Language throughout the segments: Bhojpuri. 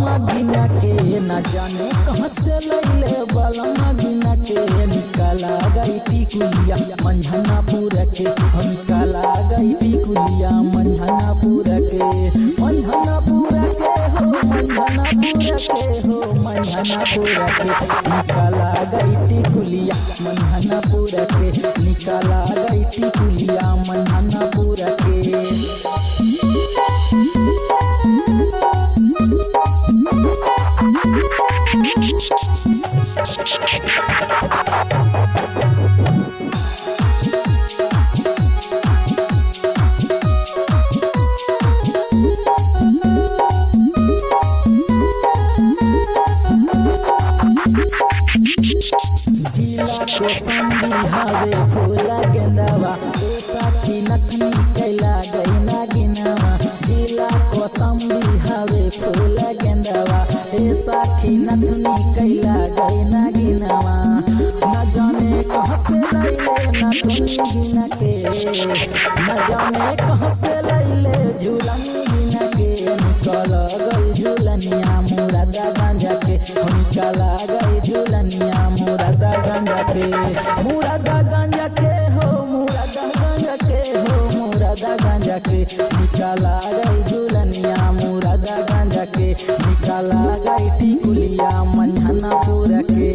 न जाने कहाँ से लैले बलमा गिना के निकाला गई टिकुलिया मंझनापुर के निकाला गई टिकुलिया मंझनापुर के हो मंझनापुर के निकाला गई टिकुलिया मंझनापुर के निकाला गई टिकुलिया मंझनापुर के। जिला को संगी हवे फूला गेंदावा ए साथी नथनी कैला गई ना गिनावा। जिला को संगी हवे फूला गेंदावा ए साथी नथनी कैला गई ना गिनावा। न जाने कहाँ से लैले नथनी गिना के न जाने कहाँ से लैले झूलन गिना के निकल गई झूलनिया मुरादा गांजा के निकल गई झूलनिया मुरादा गांजा के मुरादा गांजा के हो मुरादा गांजा के हो मुरादा गांजा के निकाला गई झूलनिया मुरादा गांजा के निकाला गई टिकुलिया मंझनापुर के।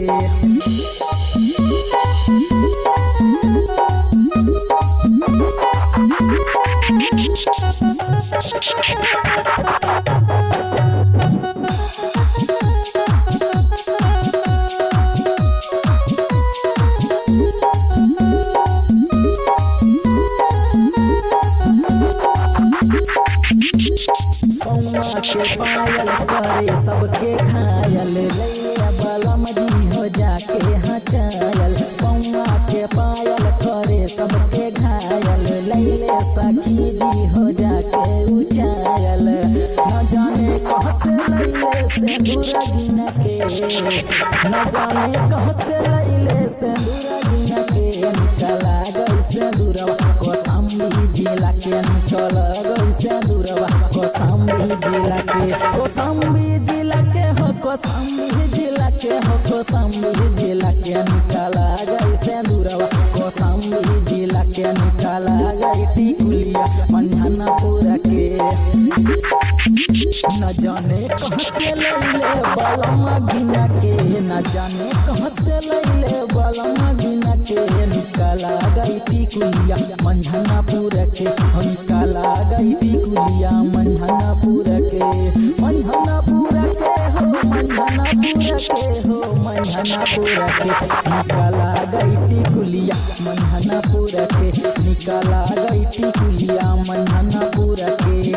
के पायल करे सबके घायल लैया बलम दी हो जाके हचायल। पौआ के पायल करे सबके घायल लैले सखी जी हो जाके उचायल। न जाने कहाँ से लैले सिंदूर गिना के न जाने कहाँ से लैले सिंदूर गिना के निकला गई सिंदूरवा कौशाम्बी जिला के निकल गई सिंदूरवा कौशाम्बी जिला के कौशाम्बी जिला के हो कौशाम्बी जिला के हो कौशाम्बी जिला के निकाला गई सिंदूरवा कौशाम्बी जिला के निकाला गई टिकुलिया मंझनापुर के। न जाने कहाँ से लैले बलमा गिना के न जाने कहाँ से लैले बलमा गिना के निकाला गई टिकुलिया मंझनापुर के निकाला गई टिकुलिया मंझनापुर के मंझनापुर के हो मंझनापुर के हो मंझनापुर के निकाला गई टिकुलिया मंझनापुर के निकाला गई टिकुलिया मंझनापुर के।